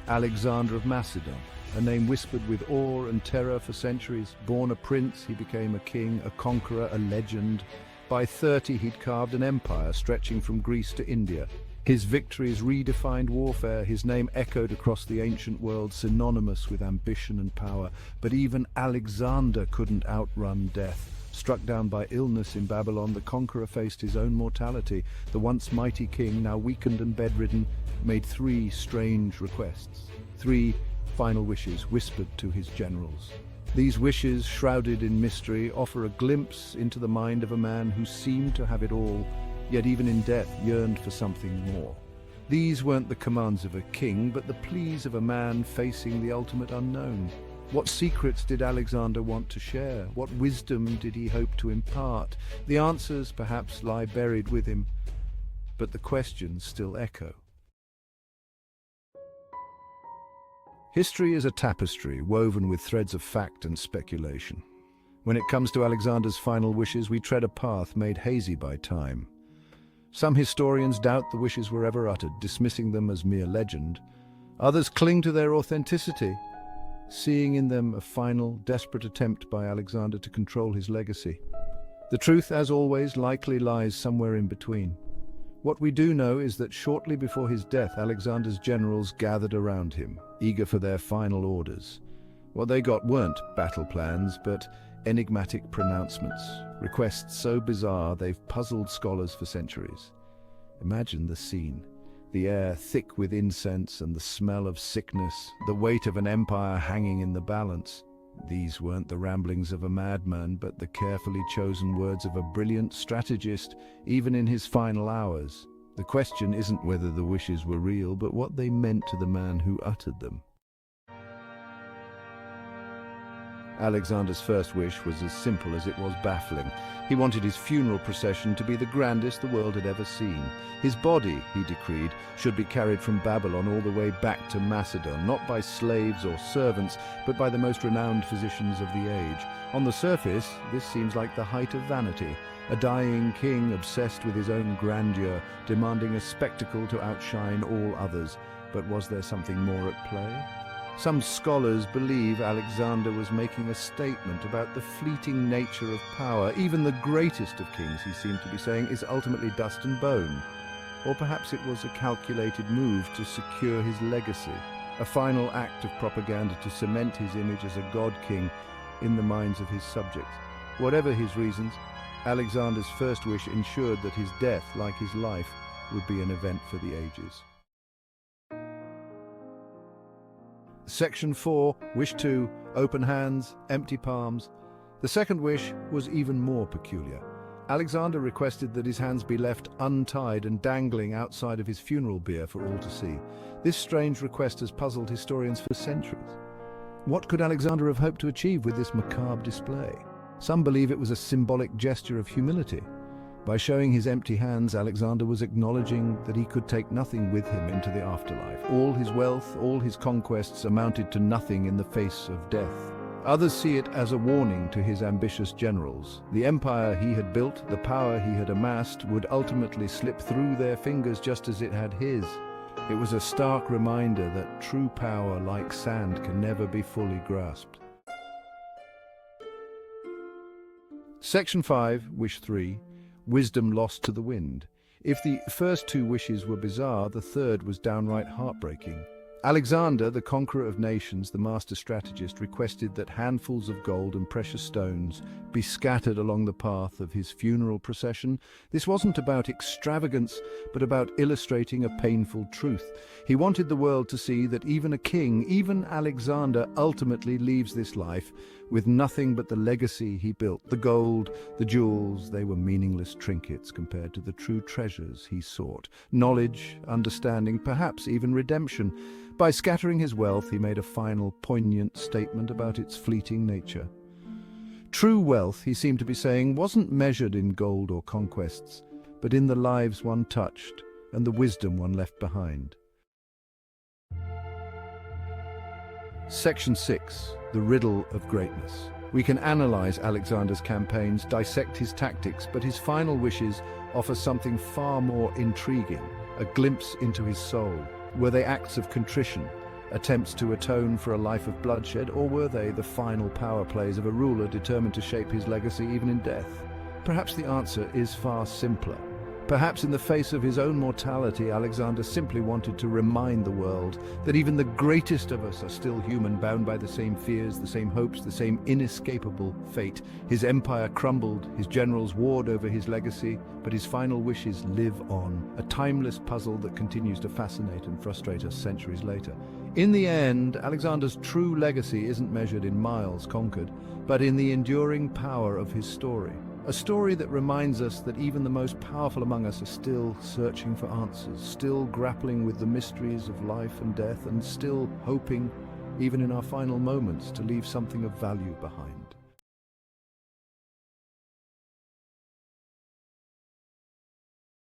Alexander of Macedon, a name whispered with awe and terror for centuries. Born a prince, he became a king, a conqueror, a legend. By 30, he'd carved an empire stretching from Greece to India. His victories redefined warfare, his name echoed across the ancient world, synonymous with ambition and power. But even Alexander couldn't outrun death. Struck down by illness in Babylon, the conqueror faced his own mortality. The once mighty king, now weakened and bedridden, made 3 strange requests. 3 final wishes whispered to his generals. These wishes, shrouded in mystery, offer a glimpse into the mind of a man who seemed to have it all, yet even in death yearned for something more. These weren't the commands of a king, but the pleas of a man facing the ultimate unknown. What secrets did Alexander want to share? What wisdom did he hope to impart? The answers perhaps lie buried with him, but the questions still echo. History is a tapestry woven with threads of fact and speculation. When it comes to Alexander's final wishes, we tread a path made hazy by time. Some historians doubt the wishes were ever uttered, dismissing them as mere legend. Others cling to their authenticity, seeing in them a final, desperate attempt by Alexander to control his legacy. The truth, as always, likely lies somewhere in between. What we do know is that shortly before his death, Alexander's generals gathered around him, eager for their final orders. What they got weren't battle plans, but enigmatic pronouncements, requests so bizarre they've puzzled scholars for centuries. Imagine the scene. The air thick with incense and the smell of sickness, the weight of an empire hanging in the balance. These weren't the ramblings of a madman, but the carefully chosen words of a brilliant strategist, even in his final hours. The question isn't whether the wishes were real, but what they meant to the man who uttered them. Alexander's first wish was as simple as it was baffling. He wanted his funeral procession to be the grandest the world had ever seen. His body, he decreed, should be carried from Babylon all the way back to Macedon, not by slaves or servants, but by the most renowned physicians of the age. On the surface, this seems like the height of vanity. A dying king obsessed with his own grandeur, demanding a spectacle to outshine all others. But was there something more at play? Some scholars believe Alexander was making a statement about the fleeting nature of power. Even the greatest of kings, he seemed to be saying, is ultimately dust and bone. Or perhaps it was a calculated move to secure his legacy, a final act of propaganda to cement his image as a god-king in the minds of his subjects. Whatever his reasons, Alexander's first wish ensured that his death, like his life, would be an event for the ages. Section 4, Wish 2, Open Hands, Empty Palms. The second wish was even more peculiar. Alexander requested that his hands be left untied and dangling outside of his funeral bier for all to see. This strange request has puzzled historians for centuries. What could Alexander have hoped to achieve with this macabre display? Some believe it was a symbolic gesture of humility. By showing his empty hands, Alexander was acknowledging that he could take nothing with him into the afterlife. All his wealth, all his conquests amounted to nothing in the face of death. Others see it as a warning to his ambitious generals. The empire he had built, the power he had amassed, would ultimately slip through their fingers just as it had his. It was a stark reminder that true power, like sand, can never be fully grasped. Section 5, Wish 3. Wisdom lost to the wind. If the first 2 wishes were bizarre, the third was downright heartbreaking. Alexander, the conqueror of nations, the master strategist, requested that handfuls of gold and precious stones be scattered along the path of his funeral procession. This wasn't about extravagance, but about illustrating a painful truth. He wanted the world to see that even a king, even Alexander, ultimately leaves this life with nothing but the legacy he built. The gold, the jewels, they were meaningless trinkets compared to the true treasures he sought. Knowledge, understanding, perhaps even redemption. By scattering his wealth, he made a final, poignant statement about its fleeting nature. True wealth, he seemed to be saying, wasn't measured in gold or conquests, but in the lives one touched and the wisdom one left behind. Section 6. The Riddle of Greatness. We can analyze Alexander's campaigns, dissect his tactics, but his final wishes offer something far more intriguing, a glimpse into his soul. Were they acts of contrition, attempts to atone for a life of bloodshed, or were they the final power plays of a ruler determined to shape his legacy even in death? Perhaps the answer is far simpler. Perhaps in the face of his own mortality, Alexander simply wanted to remind the world that even the greatest of us are still human, bound by the same fears, the same hopes, the same inescapable fate. His empire crumbled, his generals warred over his legacy, but his final wishes live on, a timeless puzzle that continues to fascinate and frustrate us centuries later. In the end, Alexander's true legacy isn't measured in miles conquered, but in the enduring power of his story. A story that reminds us that even the most powerful among us are still searching for answers, still grappling with the mysteries of life and death, and still hoping, even in our final moments, to leave something of value behind.